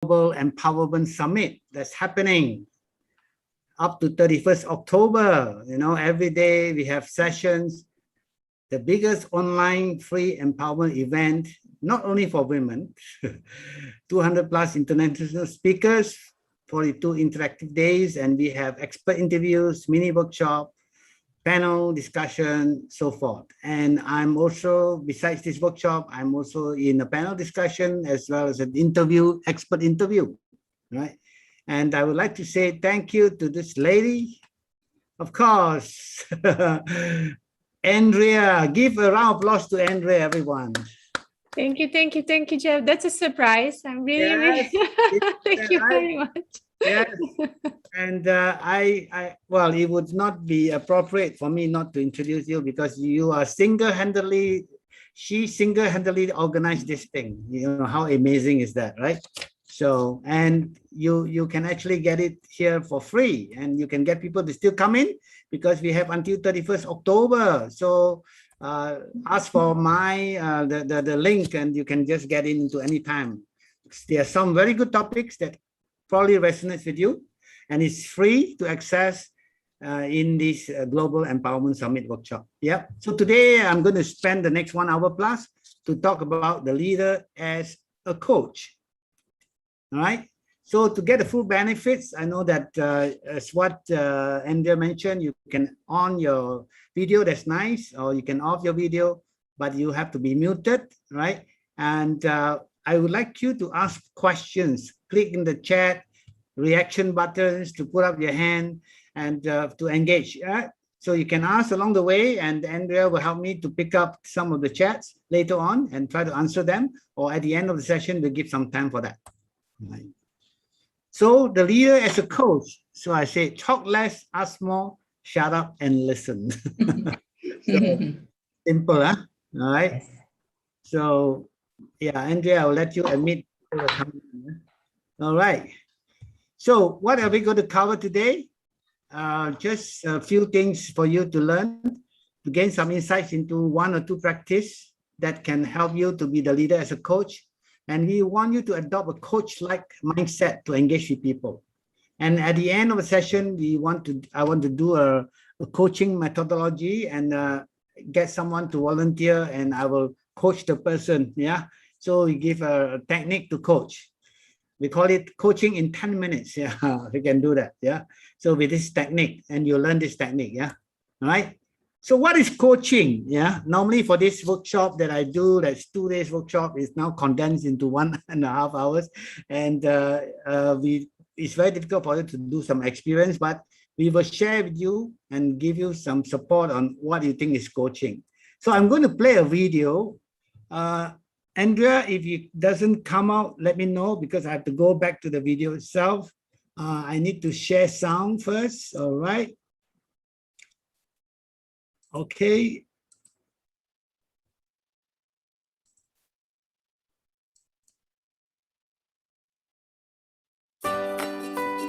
Global Empowerment Summit that's happening up to 31st October. You know, every day we have sessions, the biggest online free empowerment event, not only for women, 200 plus international speakers, 42 interactive days, and we have expert interviews, mini workshop, panel discussion, so forth. And I'm also, besides this workshop, I'm also in a panel discussion as well as an interview, expert interview, right? And I would like to say thank you to this lady, of course, Andrea. Give a round of applause to Andrea, everyone. Thank you, Jeff. That's a surprise. I'm really, thank you very much. Yes, and well, it would not be appropriate for me not to introduce you because you are single-handedly, she single-handedly organized this thing. You know, how amazing is that, right? So, and you can actually get it here for free, and you can get people to still come in because we have until 31st October. So ask for my the link, and you can just get into any time. There are some very good topics that probably resonates with you, and it's free to access in this Global Empowerment Summit workshop. Yeah. So today I'm going to spend the next 1 hour plus to talk about the leader as a coach. All right. So to get the full benefits, I know that as what Andrea mentioned, you can on your video, that's nice, or you can off your video, but you have to be muted, right? And I would like you to ask questions. Click in the chat, reaction buttons to put up your hand and to engage. So you can ask along the way, and Andrea will help me to pick up some of the chats later on and try to answer them. Or at the end of the session, we'll give some time for that. Right. So the leader as a coach. So I say, talk less, ask more, shut up and listen. So, simple, huh? All right. Yes. So yeah, Andrea, I'll let you admit. All right. So what are we going to cover today? Just a few things for you to learn, to gain some insights into 1 or 2 practice that can help you to be the leader as a coach. And we want you to adopt a coach-like mindset to engage with people. And at the end of the session, I want to do a coaching methodology and get someone to volunteer, and I will coach the person. Yeah. So we give a technique to coach. We call it coaching in 10 minutes. Yeah, we can do that. Yeah. So with this technique, and you learn this technique. Yeah. All right. So what is coaching? Yeah. Normally for this workshop that I do, that's 2 days workshop, is now condensed into 1.5 hours. And it's very difficult for you to do some experience, but we will share with you and give you some support on what you think is coaching. So I'm going to play a video. Andrea, if it doesn't come out, let me know, because I have to go back to the video itself. I need to share sound first. All right. Okay.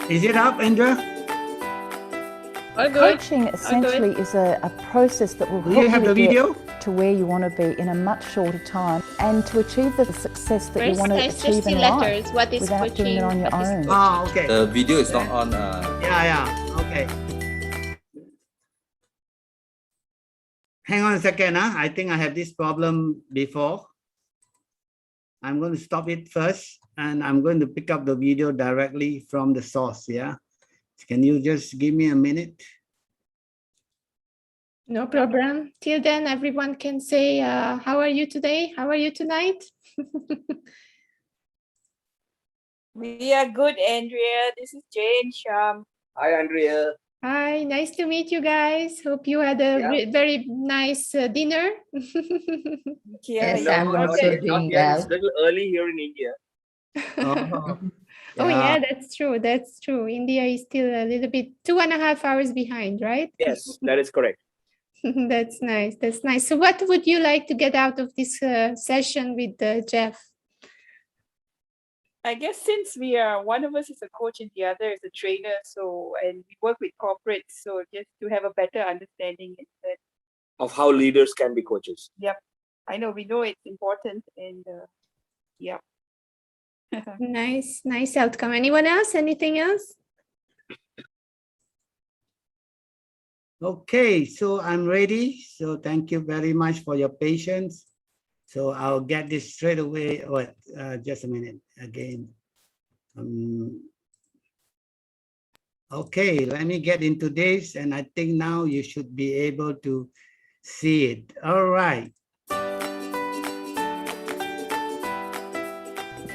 Is it up, Andrea? Coaching essentially is a process that will help you get to where you want to be in a much shorter time and to achieve the success that you want to achieve in life without doing it on your own. Oh, okay. The video is not on. Yeah, okay. Hang on a second. I think I had this problem before. I'm going to stop it first, and I'm going to pick up the video directly from the source. Yeah. Can you just give me a minute? No problem. Till then, everyone can say, how are you today? How are you tonight? We are good, Andrea. This is Jane Sham. Hi, Andrea. Hi, nice to meet you guys. Hope you had a very nice dinner. Yes, I'm also doing well. It's a little early here in India. Oh yeah, that's true. That's true. India is still a little bit 2.5 hours behind, right? Yes, that is correct. That's nice. That's nice. So what would you like to get out of this session with Jeff? I guess since we are, one of us is a coach and the other is a trainer, so, and we work with corporates, so just to have a better understanding of how leaders can be coaches. Yep. I know, we know it's important, and yeah. Nice outcome. Anyone else? Anything else? Okay, so I'm ready. So thank you very much for your patience. So I'll get this straight away. What? Just a minute again. Okay, let me get into this, and I think now you should be able to see it. All right.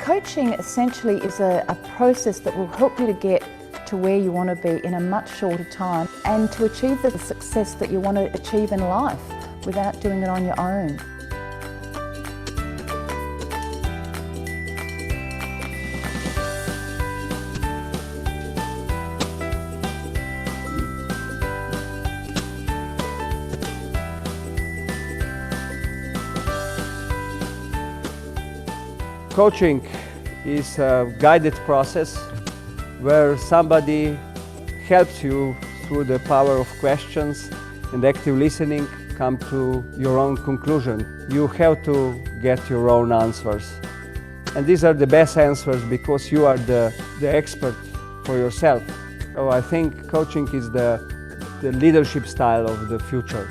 Coaching essentially is a process that will help you to get to where you want to be in a much shorter time and to achieve the success that you want to achieve in life without doing it on your own. Coaching is a guided process where somebody helps you through the power of questions and active listening come to your own conclusion. You have to get your own answers. And these are the best answers because you are the expert for yourself. So I think coaching is the leadership style of the future.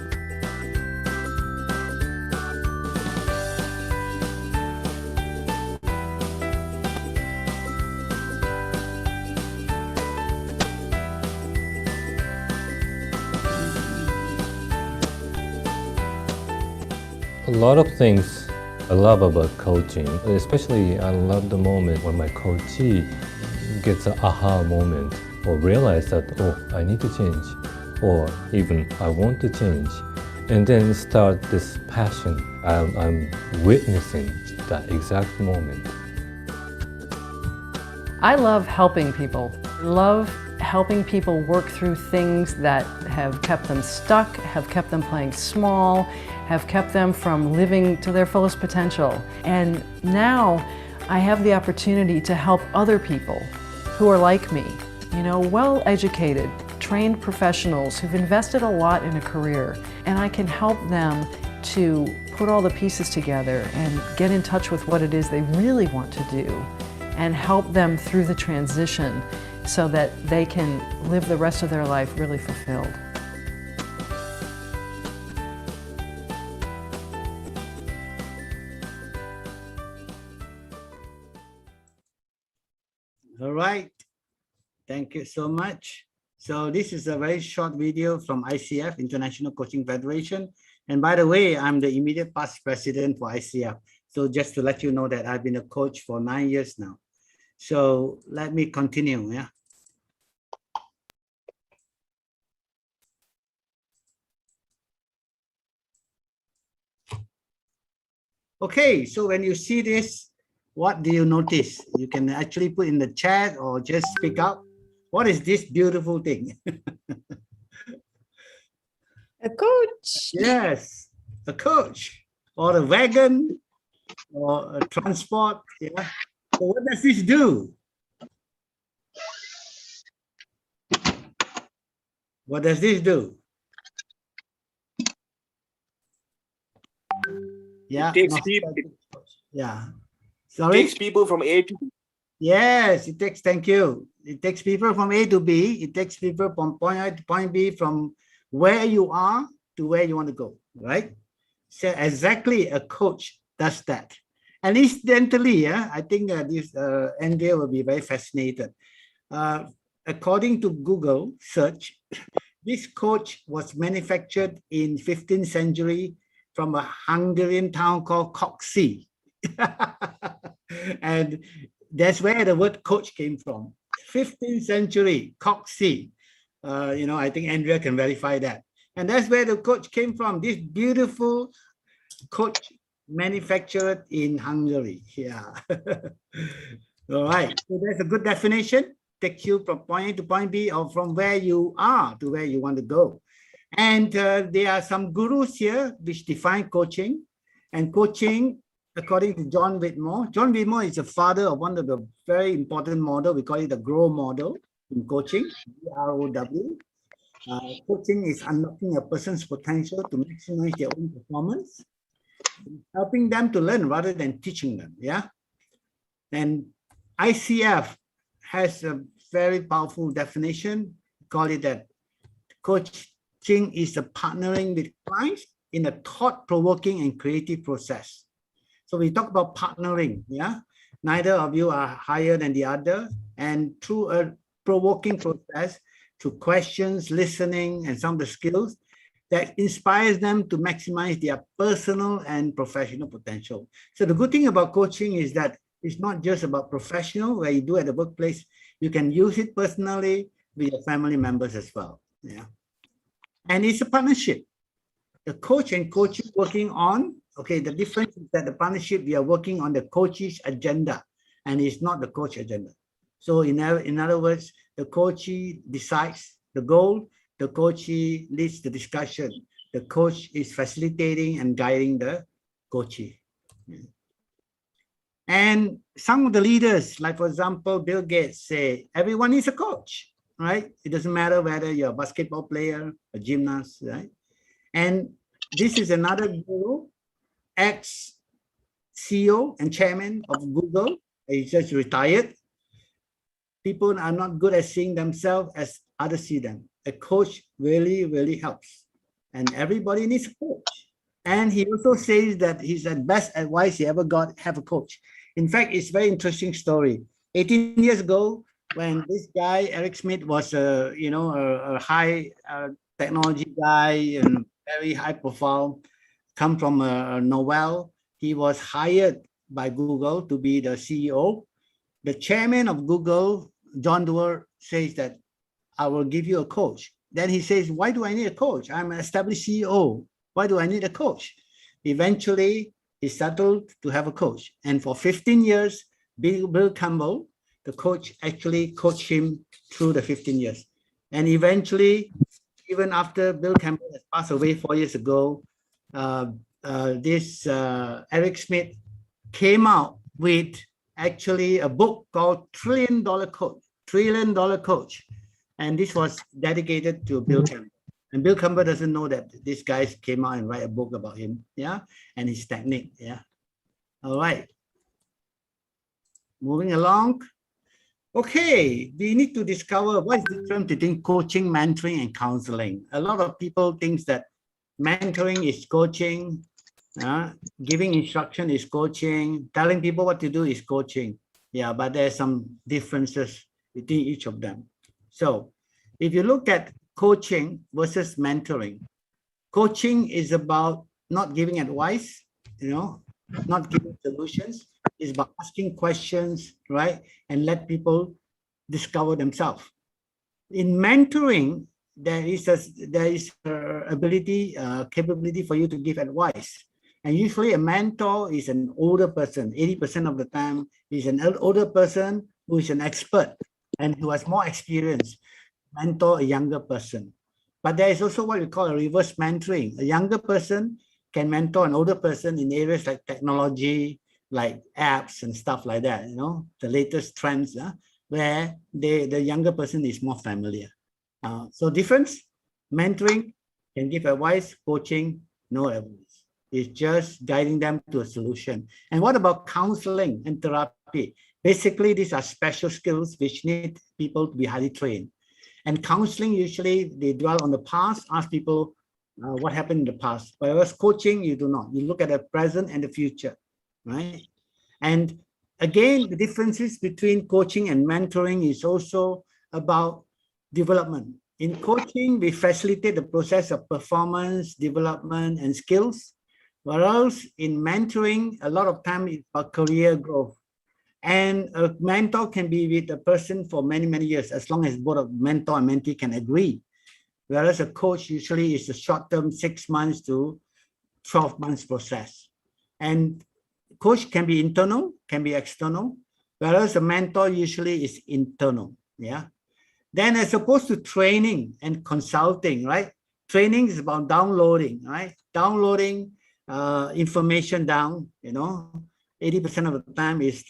A lot of things I love about coaching, especially I love the moment when my coachee gets an aha moment or realize that, oh, I need to change, or even I want to change, and then start this passion. I'm witnessing that exact moment. I love helping people. I love helping people work through things that have kept them stuck, have kept them playing small, have kept them from living to their fullest potential. And now I have the opportunity to help other people who are like me, well-educated, trained professionals who've invested a lot in a career. And I can help them to put all the pieces together and get in touch with what it is they really want to do and help them through the transition so that they can live the rest of their life really fulfilled. All right. Thank you so much. So this is a very short video from ICF, International Coaching Federation. And by the way, I'm the immediate past president for ICF. So just to let you know that I've been a coach for 9 years now. So let me continue, yeah. Okay, so when you see this, what do you notice? You can actually put in the chat or just speak up. What is this beautiful thing? A coach. Yes, a coach or a wagon or a transport. Yeah. So what does this do? What does this do? Yeah. It takes people. Yeah. Sorry? It takes people from A to B. Yes, it takes, thank you. It takes people from A to B. It takes people from point A to point B, from where you are to where you want to go, right? So exactly a coach does that. And incidentally, yeah, I think this Andrea will be very fascinated. According to Google search, this coach was manufactured in 15th century from a Hungarian town called Kocsy. And that's where the word coach came from. 15th century, Kocsy. I think Andrea can verify that. And that's where the coach came from, this beautiful coach manufactured in Hungary. Yeah. All right. So that's a good definition. Takes you from point A to point B, or from where you are to where you want to go. And there are some gurus here which define coaching. And coaching, according to John Whitmore. John Whitmore is the father of one of the very important model. We call it the GROW model in coaching, GROW. Coaching is unlocking a person's potential to maximize their own performance, helping them to learn rather than teaching them. Yeah. And ICF has a very powerful definition. Call it that coaching is the partnering with clients in a thought-provoking and creative process. So we talk about partnering, yeah? Neither of you are higher than the other, and through a provoking process, through questions, listening, and some of the skills that inspires them to maximize their personal and professional potential. So the good thing about coaching is that it's not just about professional, where you do at the workplace, you can use it personally with your family members as well, yeah? And it's a partnership. The coach and coachee working on, okay, the difference is that the partnership, we are working on the coach's agenda, and it's not the coach agenda. So in other words, the coachee decides the goal, the coachee leads the discussion. The coach is facilitating and guiding the coachee. And some of the leaders, like for example, Bill Gates say, everyone is a coach, right? It doesn't matter whether you're a basketball player, a gymnast, right? And this is another guru, ex-CEO and chairman of Google. He just retired. People are not good at seeing themselves as others see them. A coach really, really helps. And everybody needs a coach. And he also says that his best advice he ever got, have a coach. In fact, it's a very interesting story. 18 years ago, when this guy, Eric Schmidt, was a high technology guy and very high profile, come from Noel, he was hired by Google to be the CEO. The chairman of Google, John Doerr, says that I will give you a coach. Then he says, why do I need a coach? I'm an established CEO. Why do I need a coach? Eventually, he settled to have a coach. And for 15 years, Bill Campbell, the coach, actually coached him through the 15 years. And eventually, even after Bill Campbell has passed away 4 years ago, Eric Schmidt came out with actually a book called $1 Trillion Dollar Coach. And this was dedicated to Bill Campbell. And Bill Campbell doesn't know that these guys came out and write a book about him, yeah, and his technique, yeah. All right. Moving along. Okay, we need to discover what is the difference between coaching, mentoring, and counseling. A lot of people think that mentoring is coaching, giving instruction is coaching, telling people what to do is coaching. Yeah, but there's some differences between each of them. So if you look at coaching versus mentoring, coaching is about not giving advice, not giving solutions. It's about asking questions, right? And let people discover themselves. In mentoring, there is capability for you to give advice. And usually a mentor is an older person. 80% of the time is an older person who is an expert and who has more experience. Mentor a younger person. But there is also what we call a reverse mentoring. A younger person can mentor an older person in areas like technology, like apps and stuff like that, the latest trends, where the younger person is more familiar. So difference, mentoring can give advice, coaching, no advice. It's just guiding them to a solution. And what about counseling and therapy? Basically, these are special skills which need people to be highly trained. And counseling, usually they dwell on the past, ask people what happened in the past. Whereas coaching, you do not. You look at the present and the future, right? And again, the differences between coaching and mentoring is also about development. In coaching, we facilitate the process of performance, development, and skills. Whereas in mentoring, a lot of time it's about career growth. And a mentor can be with a person for many, many years, as long as both a mentor and mentee can agree. Whereas a coach usually is a short-term 6 months to 12 months process. And coach can be internal, can be external, whereas a mentor usually is internal, yeah? Then as opposed to training and consulting, right? Training is about downloading, right? Downloading information down, 80% of the time is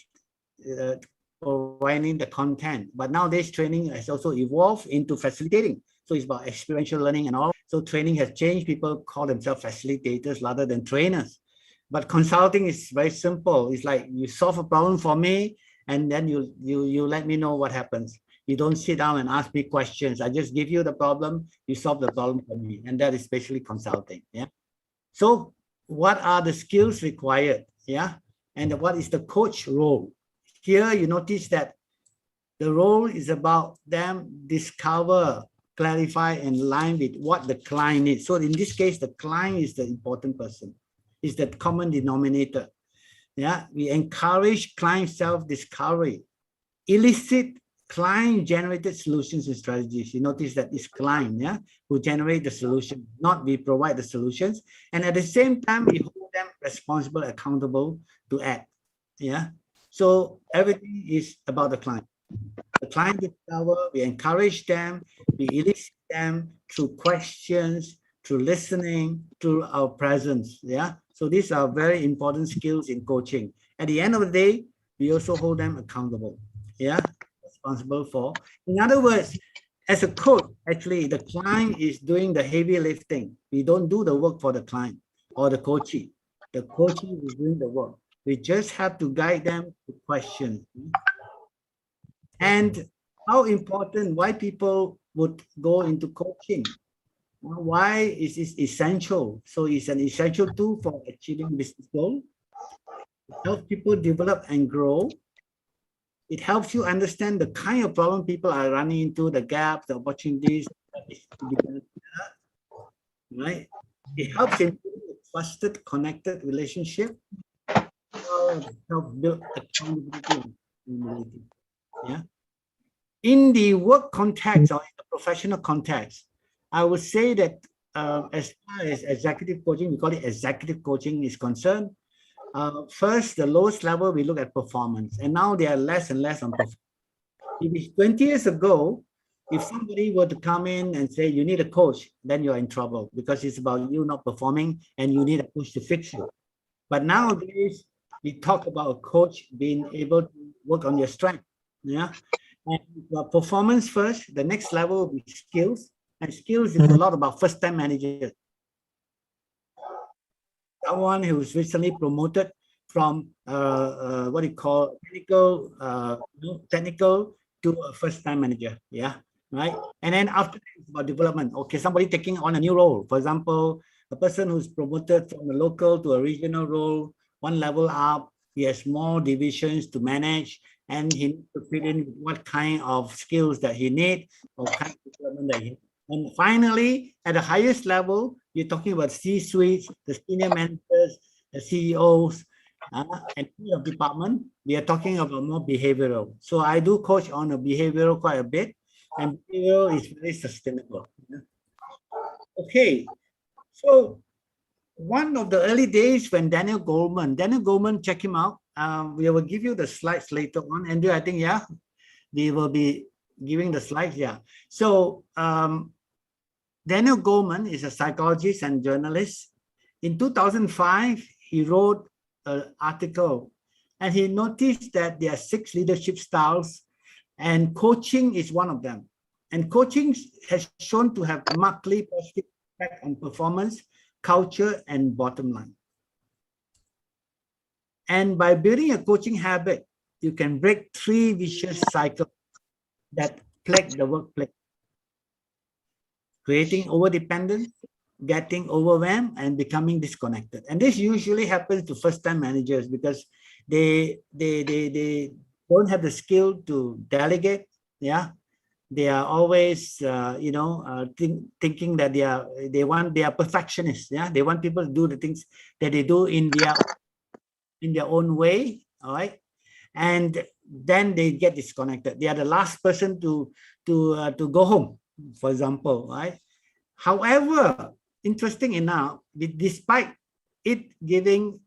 providing the content. But nowadays, training has also evolved into facilitating. So it's about experiential learning and all. So training has changed. People call themselves facilitators rather than trainers. But consulting is very simple. It's like you solve a problem for me and then you let me know what happens. You don't sit down and ask me questions. I just give you the problem, you solve the problem for me, and that is basically consulting. Yeah. So what are the skills required? Yeah. And what is the coach role? Here you notice that the role is about them discover, clarify, and align with what the client needs. So in this case, the client is the important person, is the common denominator. Yeah, we encourage client self-discovery, elicit client-generated solutions and strategies. You notice that it's client, yeah, who generate the solution, not we provide the solutions. And at the same time, we hold them responsible, accountable to act. Yeah. So everything is about the client. The client discover, we encourage them, we elicit them through questions, through listening, through our presence. Yeah. So these are very important skills in coaching. At the end of the day, we also hold them accountable. Yeah. Responsible for. In other words, as a coach, actually, the client is doing the heavy lifting. We don't do the work for the client or the coachee. The coachee is doing the work. We just have to guide them to questions. And how important, why people would go into coaching? Why is this essential? So it's an essential tool for achieving business goals. It helps people develop and grow. It helps you understand the kind of problem people are running into, the gaps, the opportunities, right? It helps improve a trusted, connected relationship. Help build accountability and humility. Yeah. In the work context or in the professional context, I would say that as far as executive coaching, we call it executive coaching is concerned. First, the lowest level, we look at performance, and now they are less and less on performance. If it's 20 years ago, if somebody were to come in and say you need a coach, then you're in trouble because it's about you not performing and you need a coach to fix you. But nowadays, we talk about a coach being able to work on your strength. Yeah. And performance first, the next level will be skills. And skills is a lot about first-time managers. Someone who was recently promoted from what you call technical to a first-time manager. Yeah, right. And then after that, it's about development. Okay, somebody taking on a new role. For example, a person who's promoted from a local to a regional role, one level up, he has more divisions to manage, and he needs to fit in what kind of skills that he needs or kind of development that he needs. And finally, at the highest level, you're talking about C-suites, the senior managers, the CEOs, and head of department. We are talking about more behavioral. So I do coach on a behavioral quite a bit, and behavioral is very sustainable. Okay, so one of the early days when Daniel Goleman, check him out. We will give you the slides later on. Andrea, I think, yeah, we will be giving the slides, yeah. So Daniel Goleman is a psychologist and journalist. In 2005, he wrote an article and he noticed that there are 6 leadership styles and coaching is one of them. And coaching has shown to have markedly positive impact on performance, culture, and bottom line. And by building a coaching habit, you can break 3 vicious cycles that plague the workplace. Creating overdependence, getting overwhelmed, and becoming disconnected. And this usually happens to first-time managers because they don't have the skill to delegate. Yeah, they are always thinking that they are perfectionists. Yeah, they want people to do the things that they do in their own way. All right, and then they get disconnected. They are the last person to go home, for example, right? However, interesting enough, despite it giving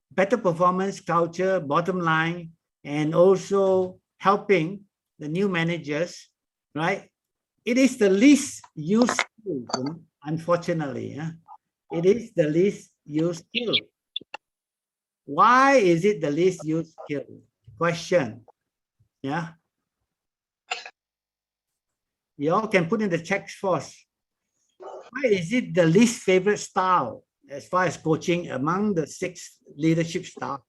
better performance, culture, bottom line, and also helping the new managers, right? It is the least used skill, unfortunately. Yeah? It is the least used skill. Why is it the least used skill? Question. Yeah. You all can put in the chat first. Why is it the least favorite style as far as coaching among the 6 leadership styles?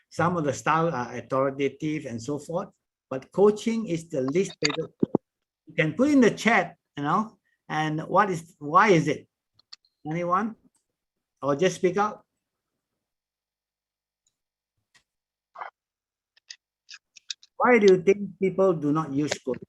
Some of the style are authoritative and so forth, but coaching is the least favorite. You can put in the chat, and why is it? Anyone? Or just speak out. Why do you think people do not use coaching?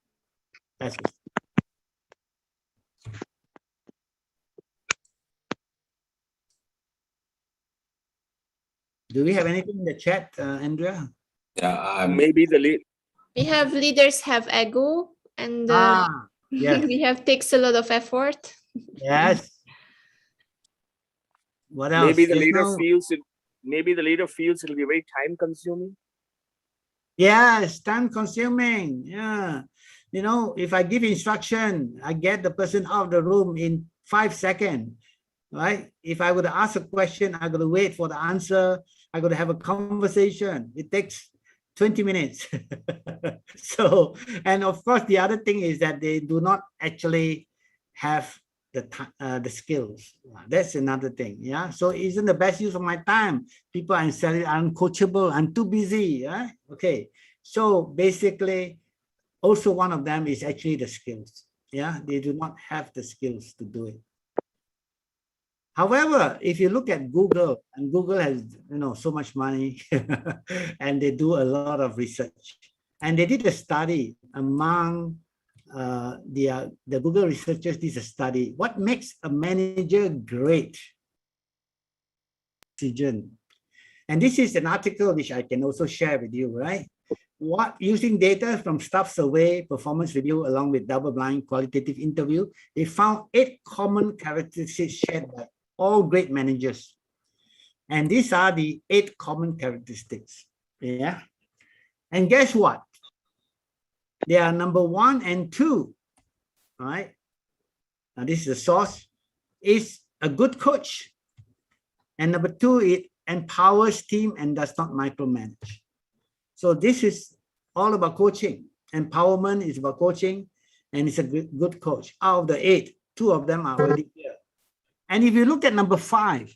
Do we have anything in the chat, Andrea? Yeah, maybe the lead. We have leaders have ego, and yes. we have takes a lot of effort. Yes. What else? Maybe the leader feels it. Maybe the leader feels it'll be very time consuming. Yes, time consuming. Yeah. If I give instruction, I get the person out of the room in 5 seconds, right? If I would ask a question, I got to wait for the answer. I got to have a conversation. It takes 20 minutes. So, and of course, the other thing is that they do not actually have the skills. That's another thing. Yeah. So isn't the best use of my time? People are saying I'm uncoachable. I'm too busy. Right? Okay. So basically, also one of them is actually the skills. Yeah. They do not have the skills to do it. However, if you look at Google, and Google has so much money, and they do a lot of research, and they did a study among the Google researchers. Did a study. What makes a manager great? And this is an article which I can also share with you, right? Using data from staff survey, performance review, along with double-blind qualitative interview, they found 8 common characteristics shared by all great managers. And these are the 8 common characteristics. Yeah. And guess what? They are number 1 and 2. All right. Now this is the source. Is a good coach. And number 2, it empowers team and does not micromanage. So this is all about coaching. Empowerment is about coaching, and it's a good coach. Out of the 8, 2 of them are already here. And if you look at number 5,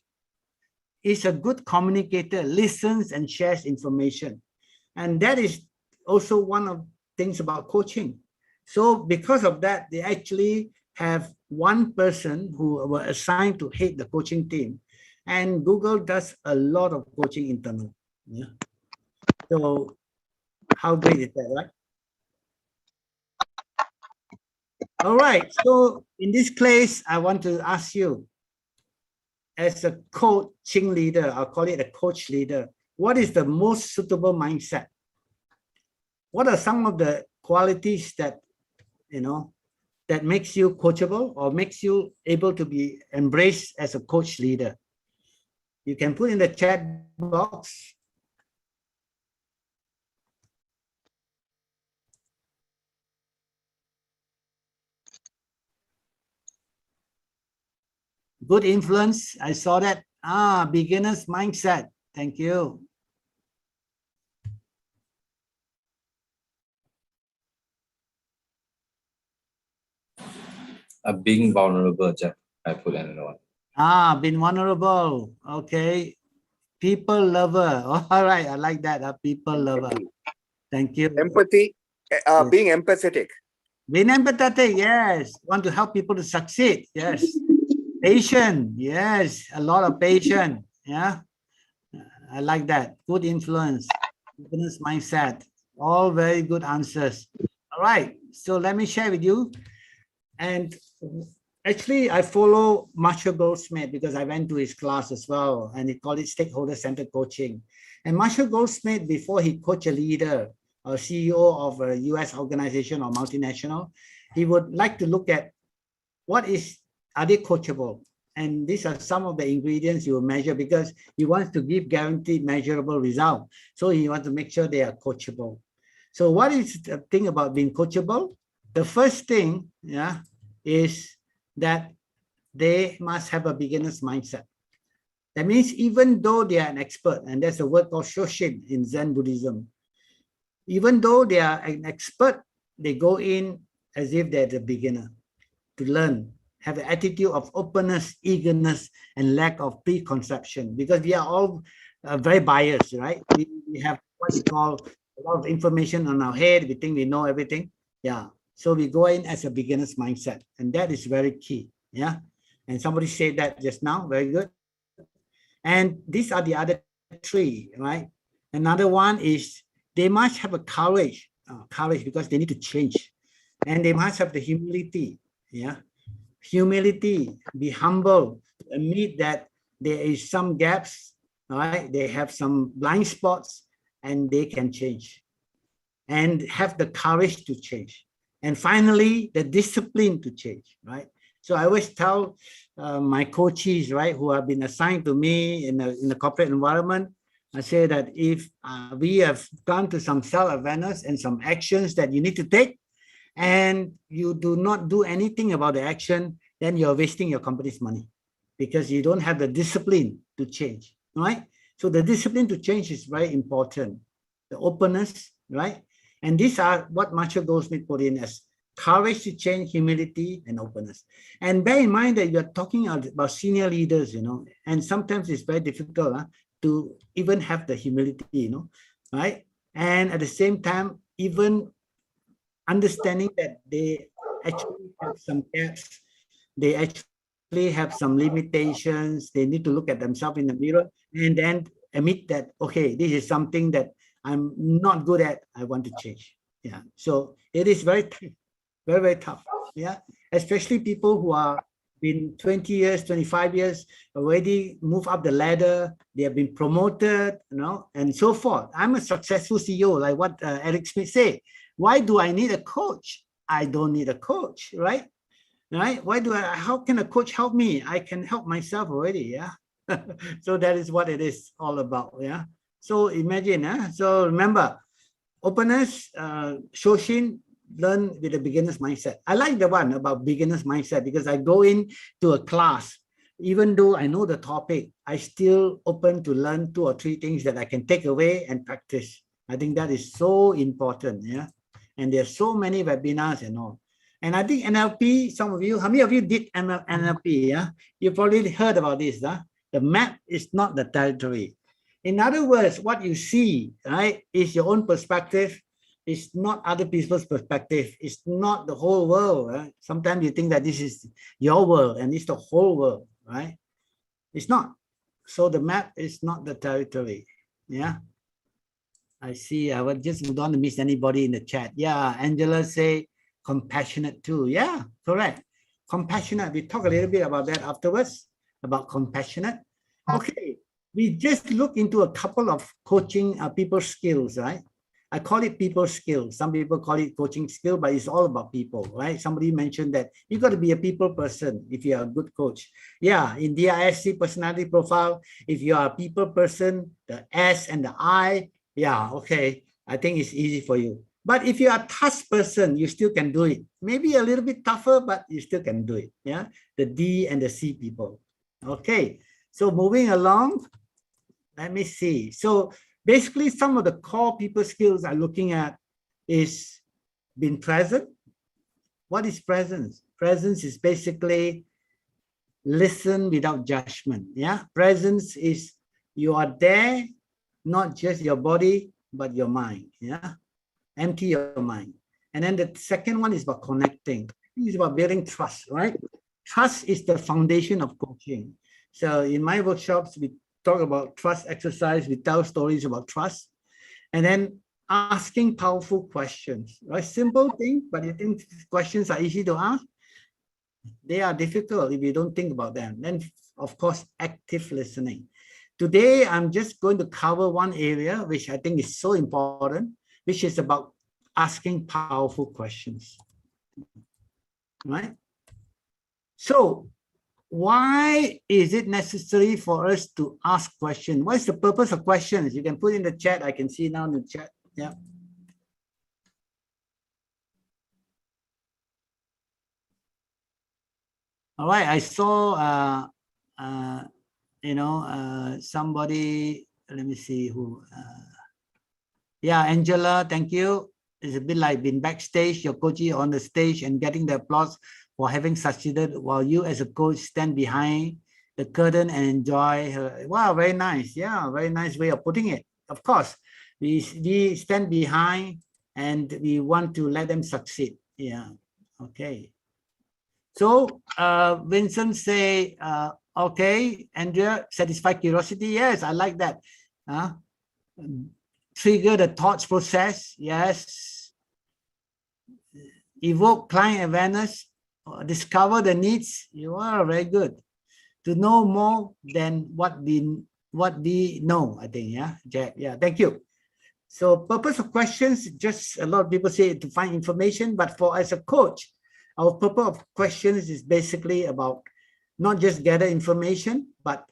is a good communicator, listens and shares information. And that is also one of the things about coaching. So because of that, they actually have one person who were assigned to head the coaching team. And Google does a lot of coaching internally. Yeah. So how great is that, right? All right. So in this case, I want to ask you, as a coaching leader, I'll call it a coach leader, what is the most suitable mindset? What are some of the qualities that, that makes you coachable or makes you able to be embraced as a coach leader? You can put in the chat box. Good influence. I saw that. Beginner's mindset. Thank you. Being vulnerable, Jeff. I put another one. Being vulnerable. Okay. People lover. All right. I like that. People lover. Thank you. Empathy. Being empathetic. Being empathetic. Yes. Want to help people to succeed. Yes. Patient. Yes. A lot of patience. Yeah. I like that. Good influence. Business mindset. All very good answers. All right. So let me share with you. And actually, I follow Marshall Goldsmith because I went to his class as well, and he called it stakeholder-centered coaching. And Marshall Goldsmith, before he coached a leader or CEO of a US organization or multinational, he would like to look at are they coachable? And these are some of the ingredients you will measure because he wants to give guaranteed measurable result. So he wants to make sure they are coachable. So what is the thing about being coachable? The first thing, is that they must have a beginner's mindset. That means even though they are an expert, and there's a word called Shoshin in Zen Buddhism, even though they are an expert, they go in as if they're the beginner to learn, have an attitude of openness, eagerness, and lack of preconception, because we are all very biased, right? We we have what we call a lot of information on our head. We think we know everything. Yeah. So we go in as a beginner's mindset, and that is very key. Yeah. And somebody said that just now. Very good. And these are the other three, right? Another one is they must have a courage because they need to change, and they must have the humility. Yeah. Humility, be humble, admit that there is some gaps, right? They have some blind spots and they can change, and have the courage to change. And finally, the discipline to change, right? So I always tell my coaches, right, who have been assigned to me in the corporate environment, I say that if we have gone to some self-awareness and some actions that you need to take, and you do not do anything about the action, then you're wasting your company's money because you don't have the discipline to change, right? So the discipline to change is very important. The openness, right? And these are what Marshall Goldsmith put in as courage to change, humility, and openness. And bear in mind that you're talking about senior leaders, and sometimes it's very difficult to even have the humility, right? And at the same time, even understanding that they actually have some gaps, they actually have some limitations, they need to look at themselves in the mirror and then admit that, okay, this is something that I'm not good at, I want to change. Yeah, so it is very tough, very, very tough. Yeah, especially people who are been 20 years, 25 years, already moved up the ladder, they have been promoted, and so forth. I'm a successful CEO, like what Eric Smith said. Why do I need a coach? I don't need a coach, right? Right? How can a coach help me? I can help myself already, yeah? So that is what it is all about, yeah? So imagine, so remember, openness, Shoshin, learn with a beginner's mindset. I like the one about beginner's mindset because I go into a class, even though I know the topic, I still open to learn 2 or 3 things that I can take away and practice. I think that is so important, yeah? And there's so many webinars and all. And I think NLP, some of you, how many of you did NLP? Yeah, you probably heard about this. The map is not the territory. In other words, what you see, right, is your own perspective. It's not other people's perspective. It's not the whole world. Right? Sometimes you think that this is your world and it's the whole world, right? It's not. So the map is not the territory. Yeah. I see. I would just don't want to miss anybody in the chat. Yeah, Angela say compassionate too. Yeah, correct. Compassionate. We talk a little bit about that afterwards, about compassionate. Okay, we just look into a couple of coaching people skills, right? I call it people skills. Some people call it coaching skill, but it's all about people, right? Somebody mentioned that you got to be a people person if you are a good coach. Yeah, in DISC personality profile, if you are a people person, the S and the I, yeah, okay, I think it's easy for you. But if you are a task person, you still can do it. Maybe a little bit tougher, but you still can do it. Yeah, the D and the C people. Okay, so moving along, let me see. So basically, some of the core people skills I'm looking at is being present. What is presence? Presence is basically listen without judgment. Yeah, presence is you are there, not just your body, but your mind. Yeah, empty your mind. And then the second one is about connecting. It's about building trust, right? Trust is the foundation of coaching. So in my workshops, we talk about trust exercise. We tell stories about trust. And then asking powerful questions, right? Simple thing, but you think questions are easy to ask? They are difficult if you don't think about them. Then, of course, active listening. Today, I'm just going to cover one area, which I think is so important, which is about asking powerful questions, right? So why is it necessary for us to ask questions? What's the purpose of questions? You can put in the chat. I can see now in the chat. Yeah. All right. I saw, somebody, let me see who. Yeah, Angela, thank you. It's a bit like being backstage, your coach on the stage and getting the applause for having succeeded while you as a coach stand behind the curtain and enjoy her. Wow, very nice. Yeah, very nice way of putting it. Of course, We stand behind and we want to let them succeed. Yeah. Okay. So Vincent say, okay, Andrea, satisfy curiosity. Yes, I like that. Trigger the thoughts process. Yes. Evoke client awareness. Discover the needs. You are very good. To know more than what we know, I think. Yeah, Jack. Yeah, thank you. So purpose of questions, just a lot of people say to find information, but for as a coach, our purpose of questions is basically about not just gather information, but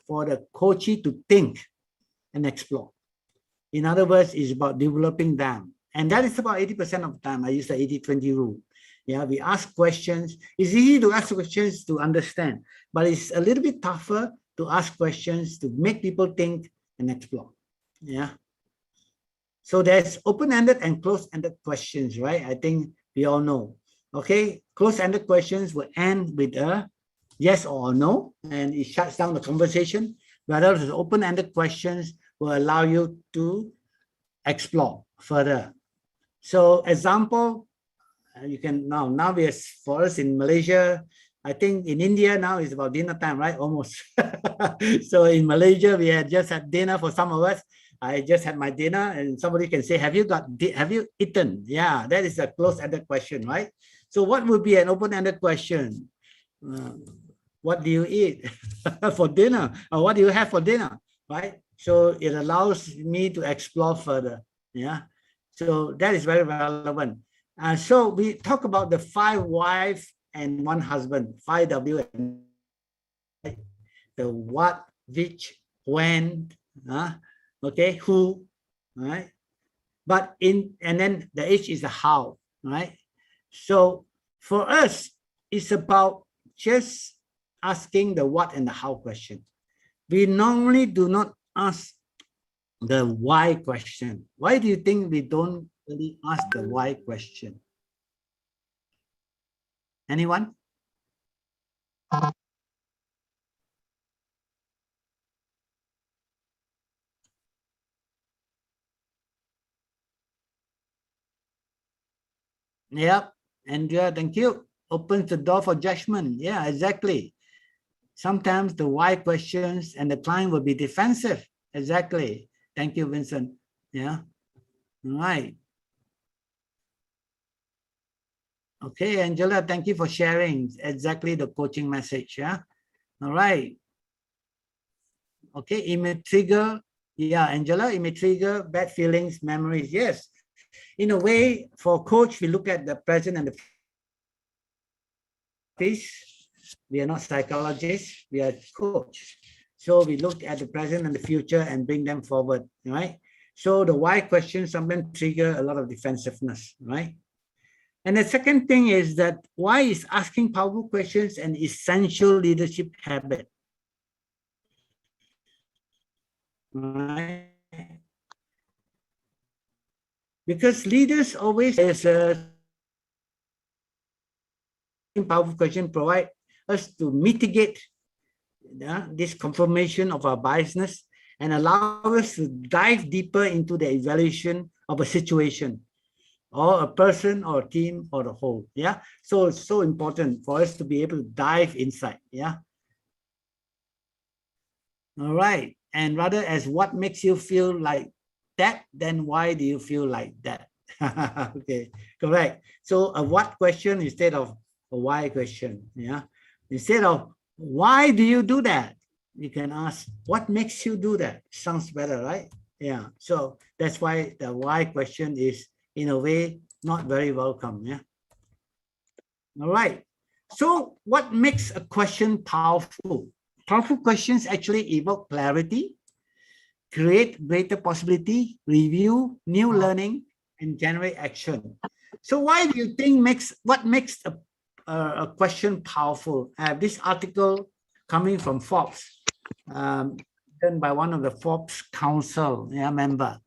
for the coachee to think and explore. In other words, it's about developing them. And that is about 80% of the time. I use the 80-20 rule. Yeah, we ask questions. It's easy to ask questions to understand, but it's a little bit tougher to ask questions to make people think and explore. Yeah. So there's open-ended and closed-ended questions, right? I think we all know. Okay, closed-ended questions will end with a yes or no, and it shuts down the conversation. Whereas the open-ended questions will allow you to explore further. So example, you can now we are, for us in Malaysia, I think in India now it's about dinner time, right? Almost. So in Malaysia, we had just had dinner for some of us. I just had my dinner, and somebody can say, have you eaten? Yeah, that is a closed-ended question, right? So what would be an open-ended question? What do you eat for dinner? Or what do you have for dinner, right? So it allows me to explore further. Yeah. So that is very relevant. So we talk about the 5 wives and 1 husband, 5W, the what, which, when, okay, who, right? But and then the H is the how, right? So for us, it's about just asking the what and the how question. We normally do not ask the why question. Why do you think we don't really ask the why question? Anyone? Yep, Andrea, thank you. Opens the door for judgment. Yeah, exactly. Sometimes the why questions and the client will be defensive. Exactly. Thank you, Vincent. Yeah. All right. Okay, Angela, thank you for sharing exactly the coaching message. Yeah. All right. Okay, it may trigger, yeah, Angela, it may trigger bad feelings, memories. Yes. In a way, for coach, we look at the present and the future. We are not psychologists, we are coach. So we look at the present and the future and bring them forward, right? So the why questions sometimes trigger a lot of defensiveness, right? And the second thing is that why is asking powerful questions an essential leadership habit? Right? Because leaders always as a powerful question provide us to mitigate this confirmation of our biasness and allow us to dive deeper into the evaluation of a situation or a person or a team or the whole. Yeah. So it's so important for us to be able to dive inside. Yeah. All right. And rather as what makes you feel like that, then why do you feel like that? Okay, correct. So a what question instead of a why question. Yeah. Instead of why do you do that? You can ask what makes you do that? Sounds better, right? Yeah. So that's why the why question is in a way not very welcome. Yeah. All right. So what makes a question powerful? Powerful questions actually evoke clarity, create greater possibility, review new learning, and generate action. So why do you think what makes a question powerful? I have this article coming from Forbes, done by one of the Forbes Council member.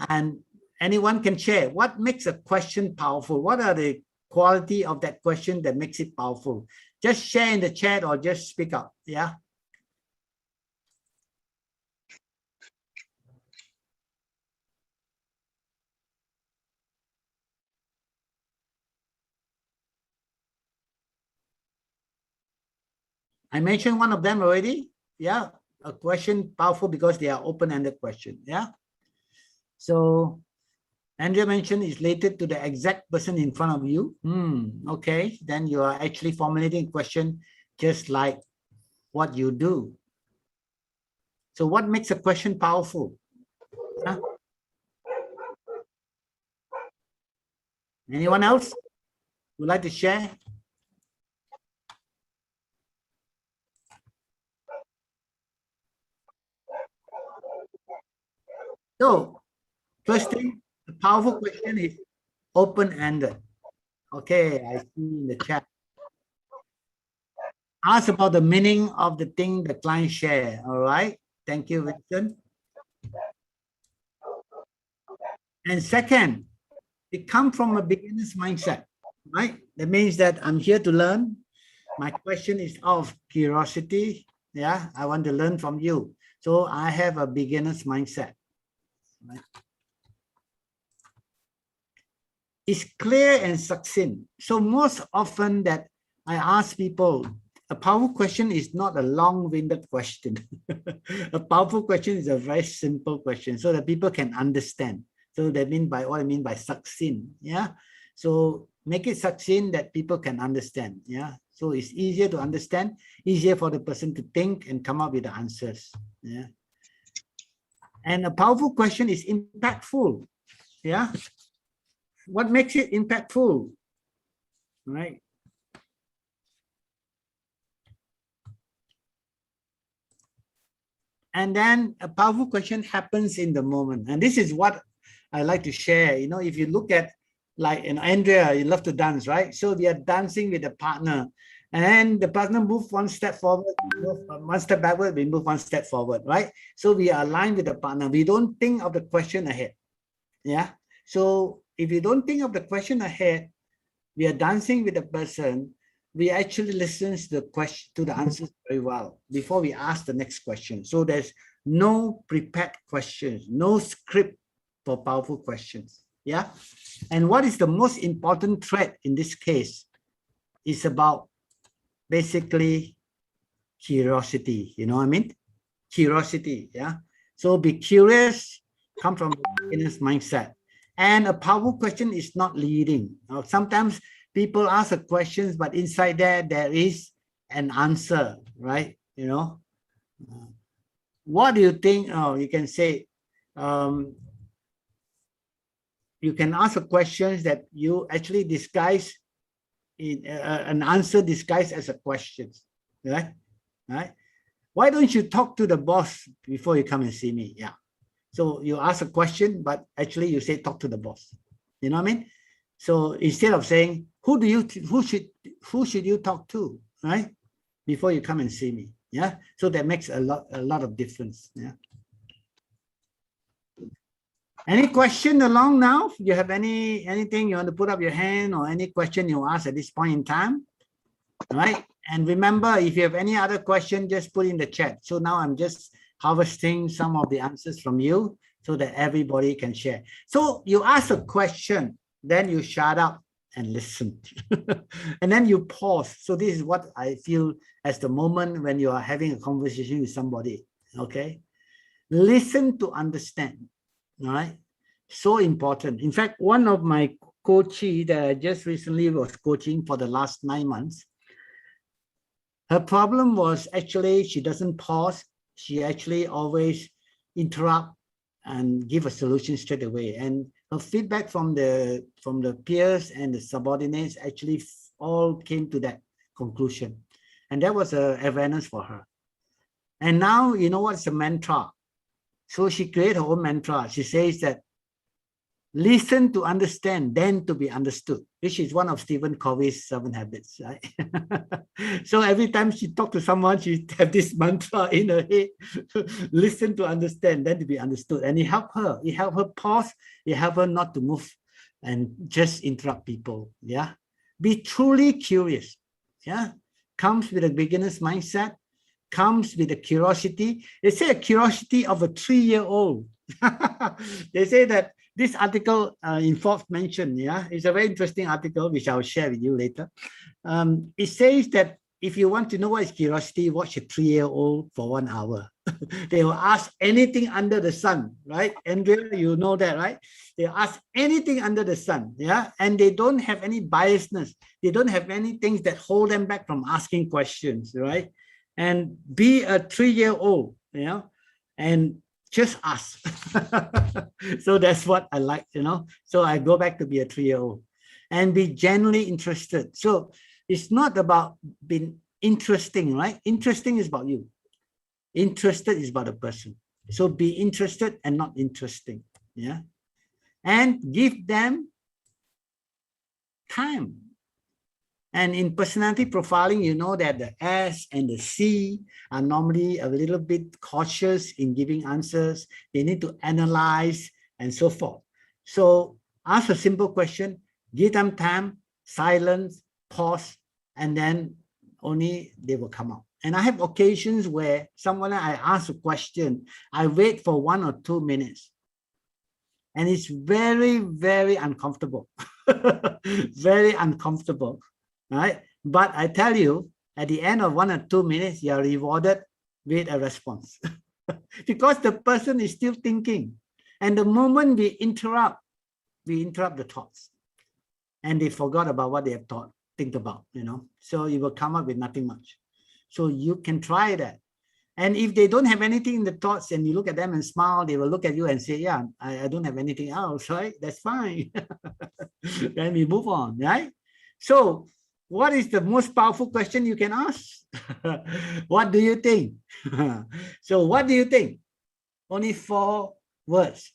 And anyone can share what makes a question powerful. What are the quality of that question that makes it powerful? Just share in the chat or just speak up. Yeah. I mentioned one of them already. Yeah, a question powerful because they are open-ended question. Yeah. So Andrea mentioned is related to the exact person in front of you. Okay, then you are actually formulating a question just like what you do. So what makes a question powerful? Huh? Anyone else would like to share? So first thing, the powerful question is open-ended. Okay, I see in the chat. Ask about the meaning of the thing the client share. All right. Thank you, Vincent. And second, it comes from a beginner's mindset, right? That means that I'm here to learn. My question is out of curiosity. Yeah, I want to learn from you. So I have a beginner's mindset. Right? It's clear and succinct. So most often that I ask people, a powerful question is not a long-winded question. A powerful question is a very simple question so that people can understand. So that means by what I mean by succinct. Yeah. So make it succinct that people can understand. Yeah. So it's easier to understand, easier for the person to think and come up with the answers. Yeah. And a powerful question is impactful. Yeah. What makes it impactful? Right. And then a powerful question happens in the moment. And this is what I like to share. You know, if you look at like in Andrea, you love to dance, right? So we are dancing with a partner and the partner move one step forward, move one step backward, we move one step forward, right? So we are aligned with the partner. We don't think of the question ahead. Yeah. So if you don't think of the question ahead, we are dancing with the person, we actually listen to the question, to the answers very well before we ask the next question. So there's no prepared questions, no script for powerful questions. Yeah. And what is the most important thread in this case is about basically curiosity. You know what I mean? Curiosity. Yeah. So be curious, come from the beginner's mindset. And a powerful question is not leading. Now, sometimes people ask a questions, but inside there is an answer, right? You know, what do you think? Oh, you can say, you can ask a questions that you actually disguise in an answer disguised as a question, right? Right? Why don't you talk to the boss before you come and see me? Yeah. So you ask a question, but actually you say talk to the boss. You know what I mean? So instead of saying who should you talk to, right? Before you come and see me. Yeah. So that makes a lot of difference. Yeah. Any question along now? You have anything you want to put up your hand or any question you ask at this point in time? All right. And remember, if you have any other question, just put in the chat. So now I'm just harvesting some of the answers from you so that everybody can share. So you ask a question, then you shut up and listen. And then you pause. So this is what I feel as the moment when you are having a conversation with somebody. Okay. Listen to understand. All right. So important. In fact, one of my coachees that I just recently was coaching for the last 9 months, her problem was actually she doesn't pause. She actually always interrupt and give a solution straight away. And her feedback from the peers and the subordinates actually all came to that conclusion. And that was an awareness for her. And now, you know what's a mantra? So she created her own mantra. She says that listen to understand, then to be understood, which is one of Stephen Covey's 7 habits, right? So every time she talked to someone, she had this mantra in her head, listen to understand, then to be understood. And it helped her. It helped her pause. It helped her not to move and just interrupt people. Yeah. Be truly curious. Yeah. Comes with a beginner's mindset, comes with a curiosity. They say a curiosity of a 3-year-old. They say that this article in Forbes mentioned, yeah, it's a very interesting article, which I'll share with you later. It says that if you want to know what is curiosity, watch a 3-year-old for 1 hour. They will ask anything under the sun, right? Andrea, you know that, right? They ask anything under the sun, yeah? And they don't have any biasness. They don't have any things that hold them back from asking questions, right? And be a 3-year-old, you know, and just ask. So that's what I like, you know? So I go back to be a 3-year-old and be genuinely interested. So it's not about being interesting, right? Interesting is about you. Interested is about a person. So be interested and not interesting. Yeah. And give them time. And in personality profiling, you know that the S and the C are normally a little bit cautious in giving answers. They need to analyze and so forth. So ask a simple question, give them time, silence, pause, and then only they will come out. And I have occasions where someone, I ask a question, I wait for 1 or 2 minutes. And it's very, very uncomfortable. Very uncomfortable, right? But I tell you, at the end of 1 or 2 minutes, you are rewarded with a response. Because the person is still thinking. And the moment we interrupt the thoughts. And they forgot about what they have think about, you know. So you will come up with nothing much. So you can try that. And if they don't have anything in the thoughts and you look at them and smile, they will look at you and say, yeah, I don't have anything else, right? That's fine. Then we move on, right? So what is the most powerful question you can ask? What do you think? So what do you think? Only 4 words,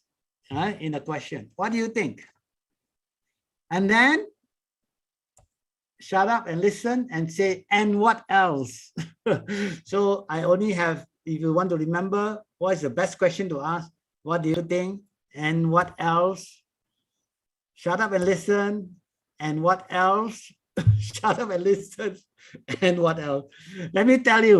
right, in a question. What do you think? And then shut up and listen and say, and what else? So I only have, if you want to remember, what is the best question to ask? What do you think? And what else? Shut up and listen. And what else? Shut up and listen. And what else? Let me tell you,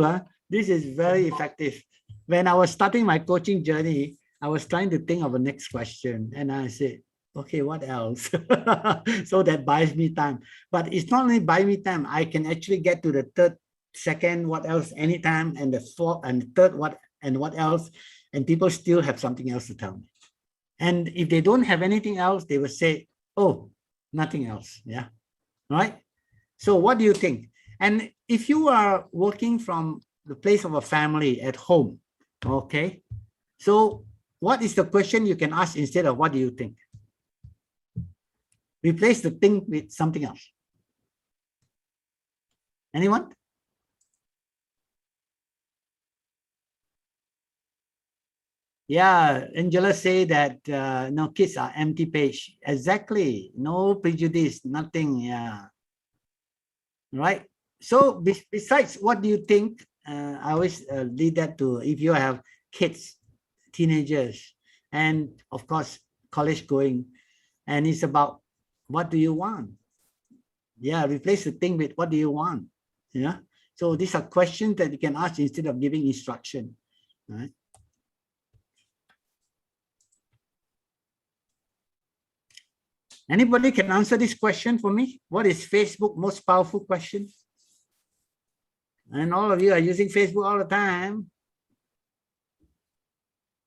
this is very effective. When I was starting my coaching journey, I was trying to think of a next question. And I said, okay, what else? So that buys me time. But it's not only buy me time, I can actually get to the 3rd, 2nd, what else, anytime, and the 4th and 3rd, what and what else, and people still have something else to tell me. And if they don't have anything else, they will say, oh, nothing else, yeah, right? So what do you think? And if you are working from the place of a family at home, okay, so what is the question you can ask instead of what do you think? Replace the thing with something else. Anyone? Yeah, Angela say that no, kids are empty page. Exactly. No prejudice, nothing. Yeah. Right. So besides, what do you think? I always lead that to, if you have kids, teenagers, and of course, college going, and it's about, what do you want? Yeah, replace the thing with what do you want? Yeah. So these are questions that you can ask instead of giving instruction. Right? Anybody can answer this question for me? What is Facebook most powerful question? And all of you are using Facebook all the time.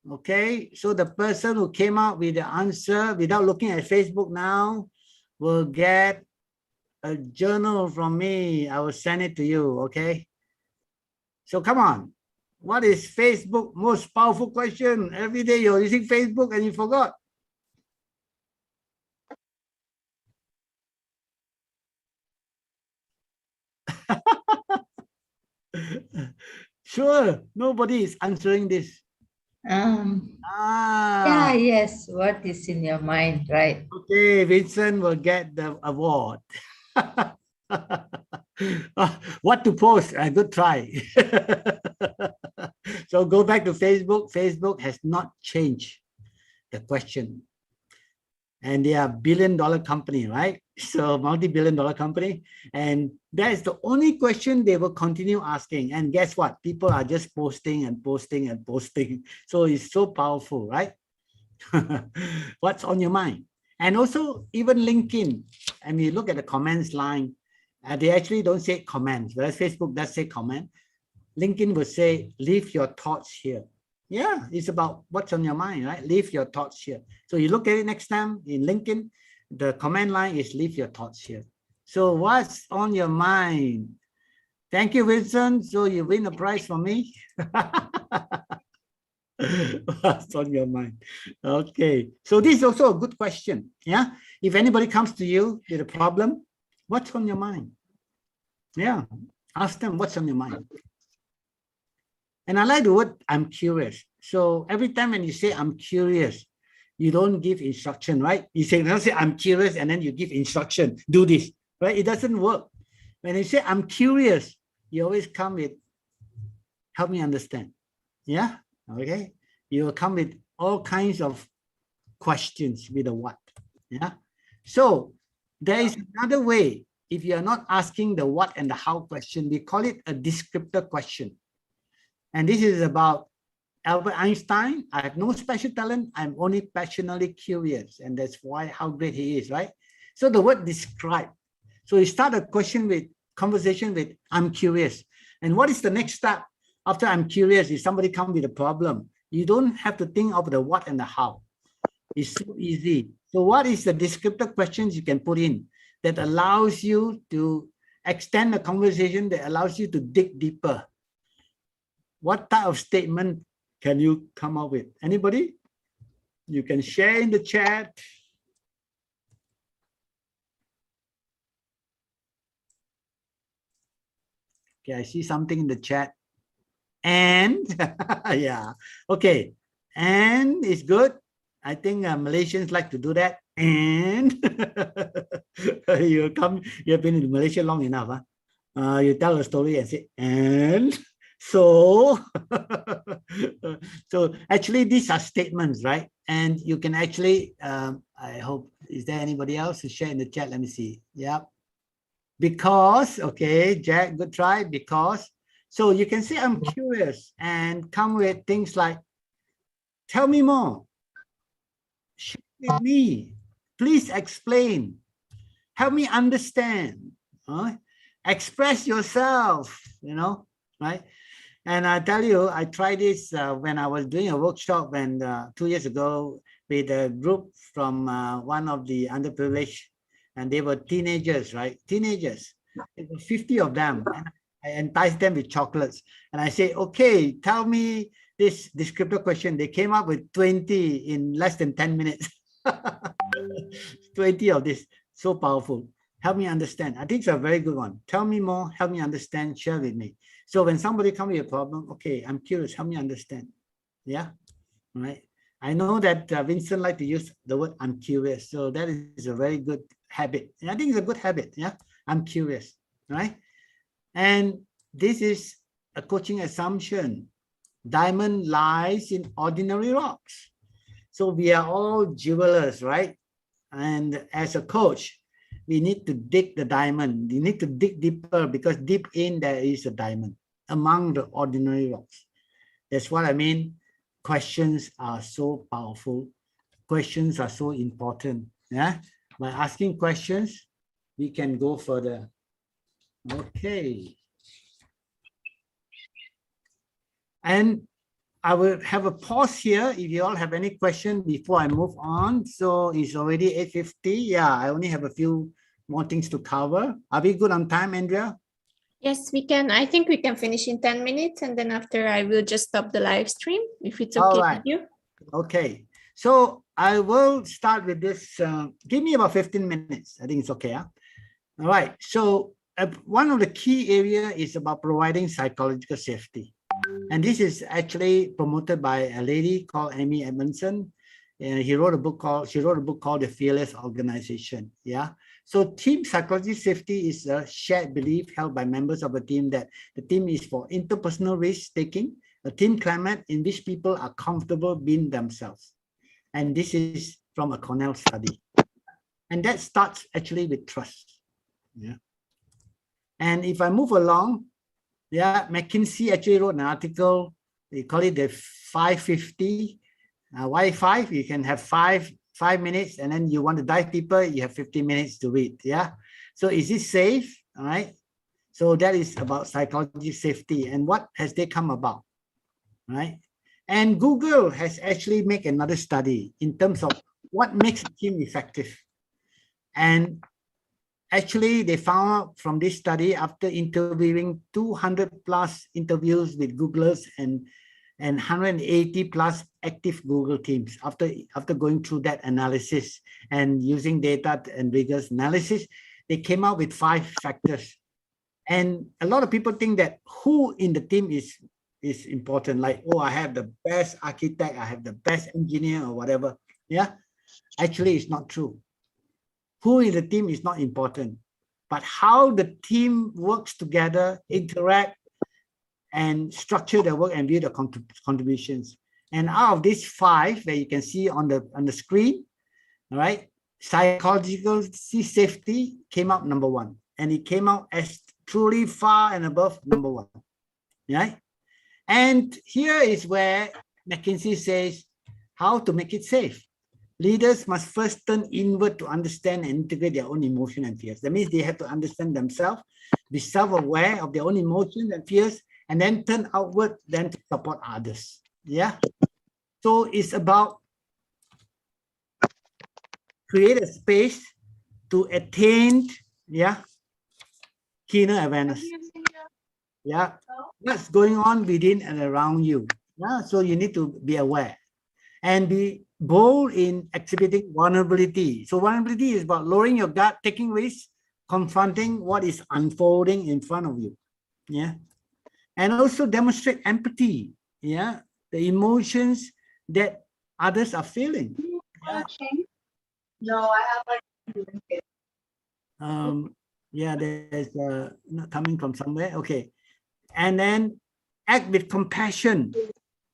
Okay, so the person who came out with the answer without looking at Facebook now will get a journal from me. I will send it to you, okay? So come on. What is Facebook most powerful question? Every day you're using Facebook and you forgot. Sure, nobody is answering this. Yeah, yes, what is in your mind, right? Okay, Vincent will get the award. What to post? A good try. So go back to Facebook. Facebook has not changed the question. And they are $1 billion company, right? So multi-billion-dollar company. And that is the only question they will continue asking. And guess what? People are just posting and posting and posting. So it's so powerful, right? What's on your mind? And also even LinkedIn. And you look at the comments line, They actually don't say comments, whereas Facebook does say comment. LinkedIn would say, leave your thoughts here. Yeah, it's about what's on your mind, right? Leave your thoughts here. So you look at it next time in LinkedIn, the comment line is leave your thoughts here. So what's on your mind? Thank you, Wilson. So you win a prize from me. What's on your mind? Okay. So this is also a good question. Yeah. If anybody comes to you with a problem, what's on your mind? Yeah. Ask them what's on your mind. And I like the word I'm curious. So every time when you say I'm curious, you don't give instruction, right? You say, don't say I'm curious and then you give instruction, do this, right? It doesn't work. When you say I'm curious, you always come with, help me understand. Yeah, okay. You will come with all kinds of questions with a what. Yeah. So there is another way. If you are not asking the what and the how question, we call it a descriptor question. And this is about Albert Einstein. I have no special talent. I'm only passionately curious. And that's why how great he is, right? So the word describe. So you start a conversation with, I'm curious. And what is the next step? After I'm curious, if somebody comes with a problem, you don't have to think of the what and the how. It's so easy. So what is the descriptive questions you can put in that allows you to extend the conversation, that allows you to dig deeper? What type of statement can you come up with? Anybody? You can share in the chat. Okay, I see something in the chat. And yeah, okay. And it's good. I think Malaysians like to do that. And you have been in Malaysia long enough. Huh? You tell a story and say, and so, so actually these are statements, right? And you can actually, I hope, is there anybody else to share in the chat? Let me see. Yeah. Because, okay, Jack, good try. Because, so you can say, I'm curious and come with things like, tell me more. Share with me. Please explain. Help me understand. Express yourself, you know, right? And I tell you, I tried this when I was doing a workshop 2 years ago with a group from one of the underprivileged, and they were teenagers, right? Teenagers. There were 50 of them. And I enticed them with chocolates. And I say, okay, tell me this descriptive question. They came up with 20 in less than 10 minutes. 20 of this. So powerful. Help me understand. I think it's a very good one. Tell me more. Help me understand. Share with me. So when somebody comes with a problem, okay, I'm curious. Help me understand. Yeah. All right. I know that Vincent likes to use the word I'm curious. So that is a very good habit. And I think it's a good habit. Yeah. I'm curious. Right. And this is a coaching assumption. Diamond lies in ordinary rocks. So we are all jewelers, right? And as a coach, we need to dig the diamond. You need to dig deeper because deep in there is a diamond among the ordinary rocks. That's what I mean. Questions are so powerful. Questions are so important. Yeah. By asking questions, we can go further. Okay. And I will have a pause here if you all have any question before I move on. So it's already 8:50. Yeah, I only have a few more things to cover. Are we good on time, Andrea? Yes, we can. I think we can finish in 10 minutes. And then after, I will just stop the live stream if it's okay with you. Okay. So I will start with this. Give me about 15 minutes. I think it's okay. Huh? All right. So one of the key areas is about providing psychological safety. And this is actually promoted by a lady called Amy Edmondson. And she wrote a book called The Fearless Organization. Yeah. So team psychology safety is a shared belief held by members of a team that the team is for interpersonal risk-taking, a team climate in which people are comfortable being themselves. And this is from a Cornell study. And that starts actually with trust. Yeah. And if I move along, yeah, McKinsey actually wrote an article. They call it the 550. Why 5? You can have 5 minutes, and then you want to dive deeper, you have 15 minutes to read. Yeah. So is it safe? All right. So that is about psychology safety and what has they come about, right? And Google has actually made another study in terms of what makes a team effective. And actually, they found out from this study after interviewing 200 plus interviews with Googlers and 180 plus active Google teams. After going through that analysis and using data and rigorous analysis, they came out with 5 factors. And a lot of people think that who in the team is important, like, oh, I have the best architect, I have the best engineer or whatever. Yeah, actually, it's not true. Who in the team is not important, but how the team works together, interact, and structure their work and view the contributions. And out of these 5 that you can see on the screen, all right, psychological safety came out number 1, and it came out as truly far and above number 1. Right? And here is where McKinsey says how to make it safe. Leaders must first turn inward to understand and integrate their own emotion and fears. That means they have to understand themselves, be self-aware of their own emotions and fears, and then turn outward, then to support others. Yeah. So it's about create a space to attain, yeah, keener awareness. Yeah, what's going on within and around you. Yeah, so you need to be aware and be bold in exhibiting vulnerability. So vulnerability is about lowering your guard, taking risks, confronting what is unfolding in front of you. Yeah, and also demonstrate empathy. Yeah, the emotions that others are feeling. Yeah. No, I haven't. Yeah, there's not coming from somewhere. Okay, and then act with compassion.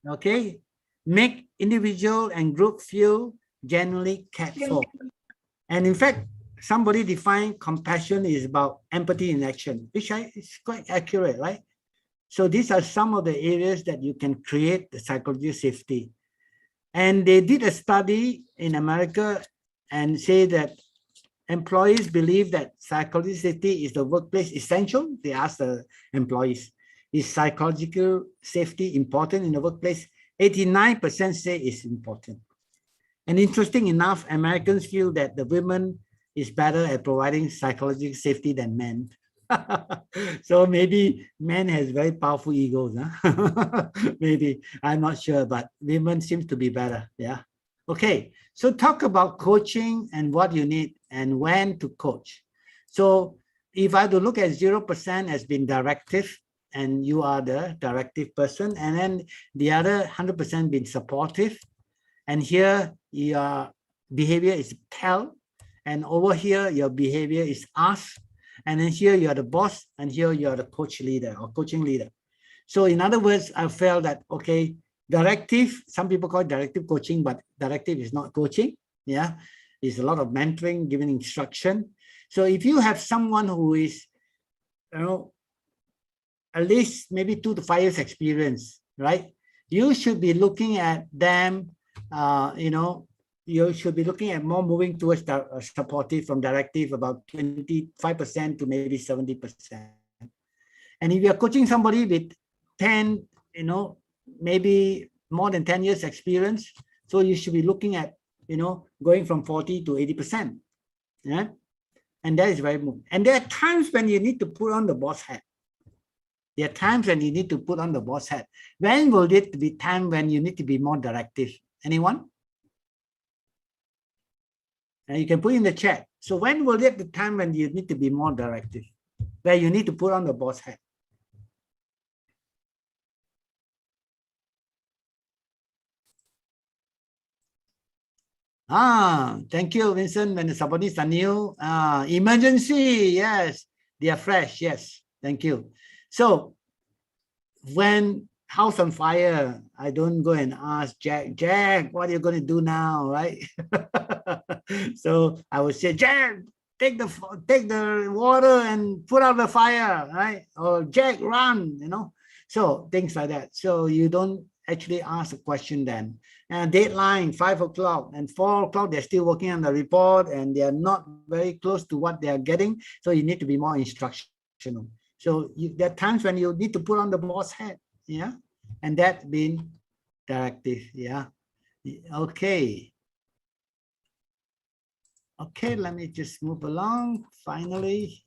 Okay, make individual and group feel genuinely cared for. And in fact, somebody defined compassion is about empathy in action, which is quite accurate, right? So these are some of the areas that you can create the psychology of safety. And they did a study in America and say that employees believe that psychological safety is the workplace essential. They asked the employees, is psychological safety important in the workplace? 89% say it's important. And interesting enough, Americans feel that the women is better at providing psychological safety than men. So maybe men has very powerful egos. Huh? Maybe, I'm not sure, but women seems to be better. Yeah. Okay, so talk about coaching and what you need and when to coach. So if I had to look at 0% as being directive, and you are the directive person, and then the other 100% being supportive. And here your behavior is tell, and over here your behavior is ask, and then here you're the boss, and here you're the coach leader or coaching leader. So in other words, I felt that, okay, directive, some people call it directive coaching, but directive is not coaching. Yeah, it's a lot of mentoring, giving instruction. So if you have someone who is, you know, at least maybe 2 to 5 years experience, right? You should be looking at them, you know, you should be looking at more moving towards the supportive from directive, about 25% to maybe 70%. And if you're coaching somebody with 10, you know, maybe more than 10 years experience, so you should be looking at, you know, going from 40 to 80%. Yeah. And that is very moving. And there are times when you need to put on the boss hat. There are times when you need to put on the boss hat. When will it be time when you need to be more directive? Anyone? And you can put in the chat. So when will it be the time when you need to be more directive? Where you need to put on the boss hat? Thank you, Vincent. When the subordinates are new, emergency, yes, they are fresh, yes, thank you. So when house on fire, I don't go and ask Jack, what are you going to do now, right? So I would say, Jack, take the water and put out the fire, right? Or Jack, run, you know. So things like that. So you don't actually ask a question then. And deadline 5 o'clock and 4 o'clock, they're still working on the report and they are not very close to what they are getting. So you need to be more instruction. transactional. So there are times when you need to put on the boss hat, yeah, and that being directive, yeah. Okay. Okay, let me just move along. Finally.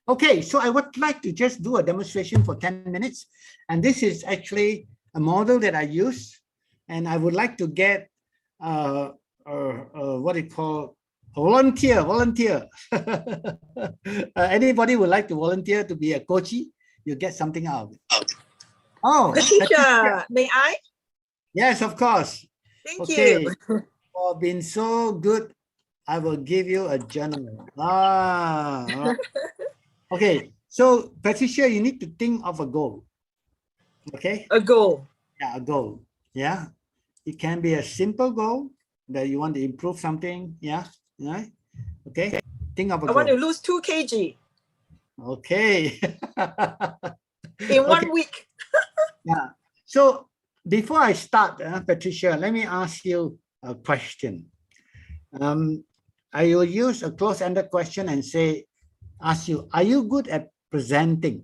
Okay, so I would like to just do a demonstration for 10 minutes. And this is actually a model that I use. And I would like to get what do you call a volunteer. Anybody would like to volunteer to be a coachee? You get something out of it. Oh, Patricia, may I? Yes, of course. Thank Okay. you. For being so good, I will give you a journal. All right. Okay, so Patricia, you need to think of a goal. Okay. A goal. Yeah, a goal. Yeah. It can be a simple goal that you want to improve something. Yeah. Right. Okay. Think of a I goal. want to lose 2 kg Okay. in 1 week. Yeah. So before I start, Patricia, let me ask you a question. I will use a close-ended question and ask you, are you good at presenting?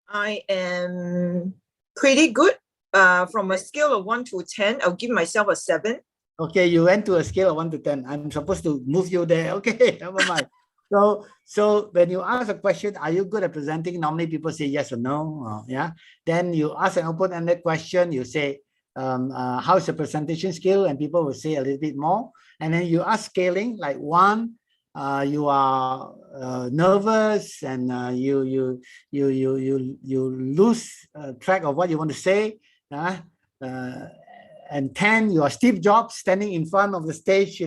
I am pretty good. From a scale of 1 to 10, I'll give myself a 7. Okay, you went to a scale of 1 to 10. I'm supposed to move you there. Okay, never mind. So when you ask a question, are you good at presenting? Normally people say yes or no. Yeah. Then you ask an open-ended question. You say, how's your presentation skill? And people will say a little bit more. And then you ask scaling, like 1, you are nervous and you lose track of what you want to say. And 10, you are Steve Jobs standing in front of the stage,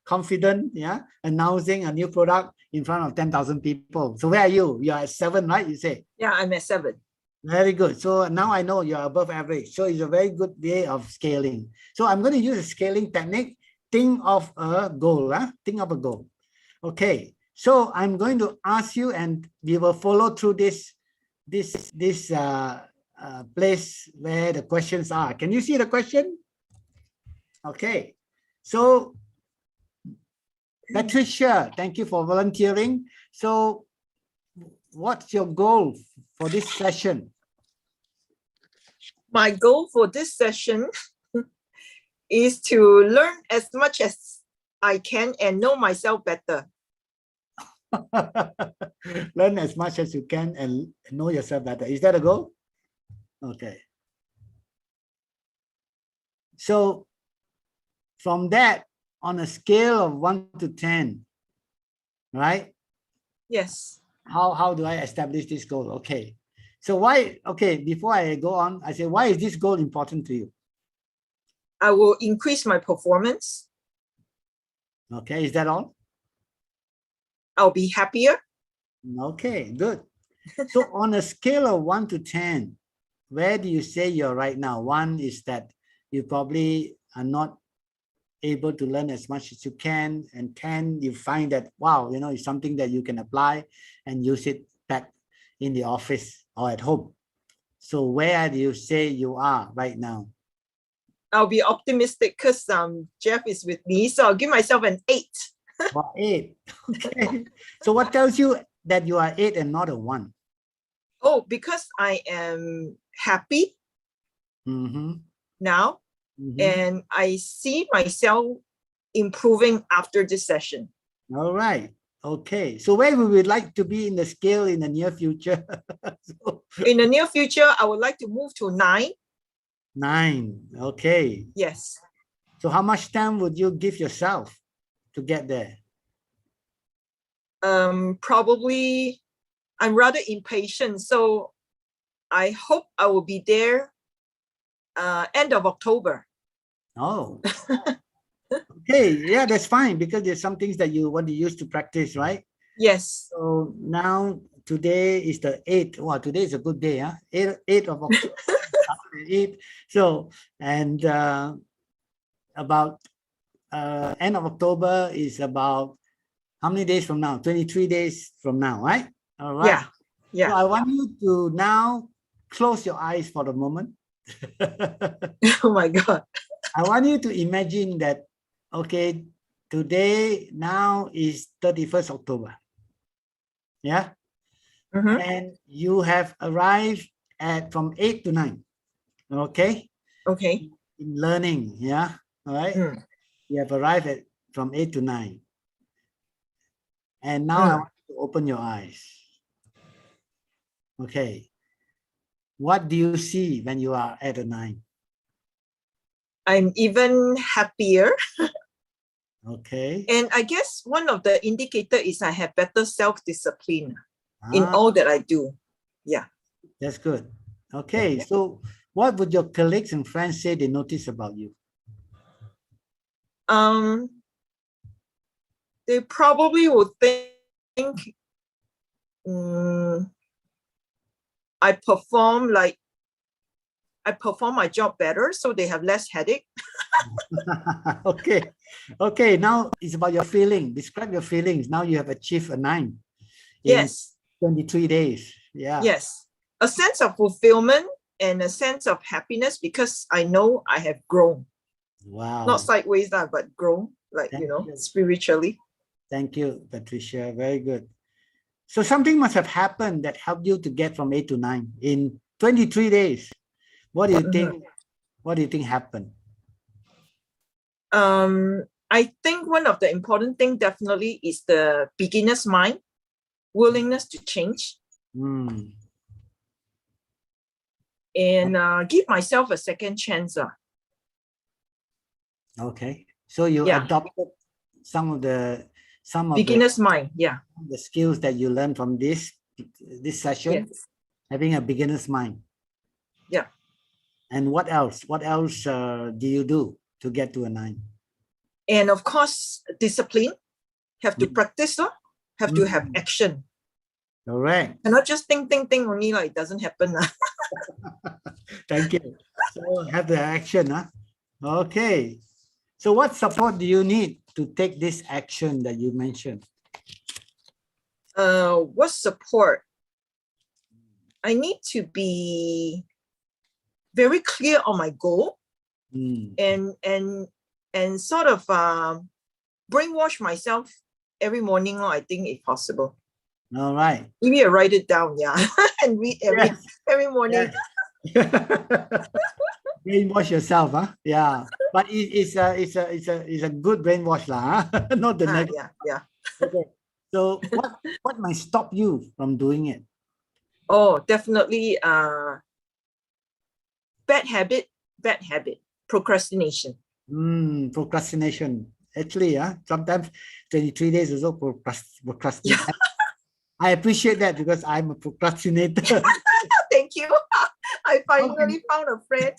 confident, yeah, announcing a new product in front of 10,000 people. So where are you? You are at 7, right? You say? Yeah, I'm at 7. Very good. So now I know you are above average. So it's a very good way of scaling. So I'm going to use a scaling technique. Think of a goal. Think of a goal. Okay. So I'm going to ask you, and we will follow through this place where the questions are. Can you see the question? Okay. So Patricia, thank you for volunteering. So what's your goal for this session? My goal for this session is to learn as much as I can and know myself better. Learn as much as you can and know yourself better. Is that a goal? Okay. So from that, on a scale of 1 to 10, right? Yes. How do I establish this goal? Okay. So why, okay, before I go on, I say, why is this goal important to you? I will increase my performance. Okay, is that all? I'll be happier. Okay, good. So on a scale of 1 to 10, where do you say you're right now? 1 is that you probably are not able to learn as much as you can, and 10, you find that, wow, it's something that you can apply and use it back in the office or at home. So where do you say you are right now? I'll be optimistic because Jeff is with me, so I'll give myself an 8. 8. Okay. So what tells you that you are 8 and not a 1? Oh, because I am happy now, and I see myself improving after this session. All right. Okay. So where we would like to be in the scale in the near future? In the near future, I would like to move to 9. 9. Okay. Yes. So how much time would you give yourself to get there? Probably, I'm rather impatient, so I hope I will be there end of October. Oh. Okay, yeah, that's fine, because there's some things that you want to use to practice, right? Yes. So now today is the 8th. Wow, today is a good day, huh? 8th of October. 8. So, and about end of October is about how many days from now? 23 days from now, right? All right. Yeah. Yeah. So I want you to now close your eyes for a moment. Oh my God. I want you to imagine that, okay, today now is 31st October. Yeah. Mhm. And you have arrived at from 8 to 9. Okay. Okay. In learning. Yeah. All right. Mm. You have arrived at from 8 to 9. And now I want you to open your eyes. Okay. What do you see when you are at a 9? I'm even happier. Okay. And I guess one of the indicator is I have better self-discipline in all that I do. Yeah. That's good. Okay. So what would your colleagues and friends say they notice about you? They probably would think I perform my job better, so they have less headache. Okay. Okay. Now it's about your feeling. Describe your feelings. Now you have achieved a 9 in Yes. 23 days. Yeah. Yes. A sense of fulfillment and a sense of happiness because I know I have grown. Wow. Not sideways, but grown, like, Thank you. spiritually. Thank you, Patricia. Very good. So something must have happened that helped you to get from 8 to 9 in 23 days. What do you think? What do you think happened? I think one of the important thing definitely is the beginner's mind, willingness to change, and give myself a second chance. Okay. So you adopted some of beginner's mind. Yeah. The skills that you learned from this session, having a beginner's mind. Yeah. And what else? What else do you do to get to a 9? And of course, discipline. Have to practice, have to have action. Correct. And not just think only, like it doesn't happen. Thank you. So have the action. Okay. So what support do you need to take this action that you mentioned? What support? I need to be very clear on my goal and sort of brainwash myself every morning, I think, if possible. All right. Maybe I write it down, and read every morning. Brainwash yourself, yeah. But it's a good brainwash, not the negative. Yeah. Okay. So what might stop you from doing it? Oh, definitely bad habit, procrastination. Procrastination. Actually, sometimes 23 days or so procrastinate. I appreciate that because I'm a procrastinator. Thank you. I finally found a friend.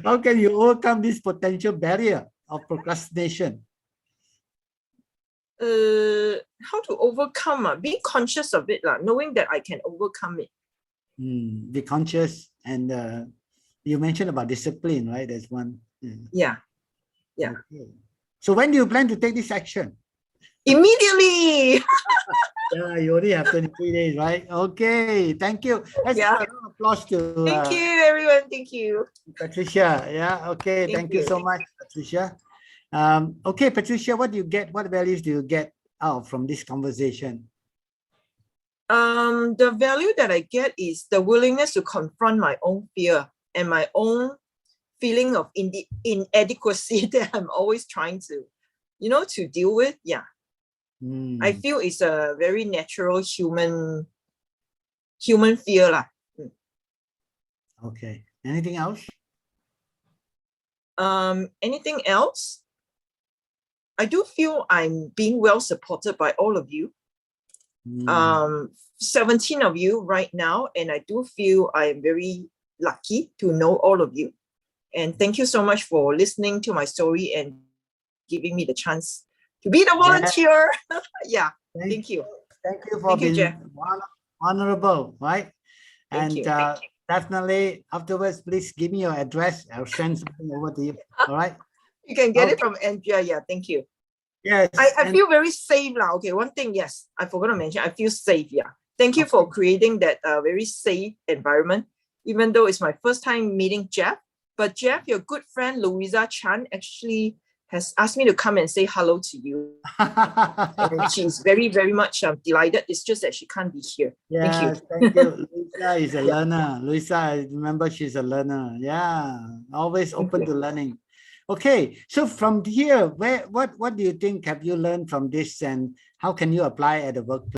How can you overcome this potential barrier of procrastination? How to overcome? Being conscious of it, knowing that I can overcome it. Be conscious, and you mentioned about discipline, right? There's one. Yeah. Okay. So when do you plan to take this action? Immediately. Yeah, you only have 23 days, right? Okay, thank you. Let's give a round of applause to Thank you, everyone. Thank you. Patricia. Yeah, okay. Thank you so much, Patricia. Okay, Patricia, what do you get? What values do you get out from this conversation? The value that I get is the willingness to confront my own fear and my own feeling of inadequacy that I'm always trying to, to deal with. Yeah. I feel it's a very natural human fear. Okay. Anything else? Anything else? I do feel I'm being well supported by all of you. 17 of you right now, and I do feel I am very lucky to know all of you. And thank you so much for listening to my story and giving me the chance to be the volunteer. Yeah. Thank you. Thank you for being honorable, right? Thank you. Definitely afterwards, please give me your address. I'll send something over to you. All right. You can get it from Andrea. Yeah, thank you. Yes. I feel very safe now. Okay, one thing, yes, I forgot to mention, I feel safe. Yeah. Thank you for creating that very safe environment, even though it's my first time meeting Jeff. But Jeff, your good friend Louisa Chan actually has asked me to come and say hello to you. And she's very, very much delighted. It's just that she can't be here. Yeah, thank you. Luisa is a learner. Luisa, I remember she's a learner. Yeah, always open to learning. Okay, so from here, what do you think have you learned from this, and how can you apply at the workplace?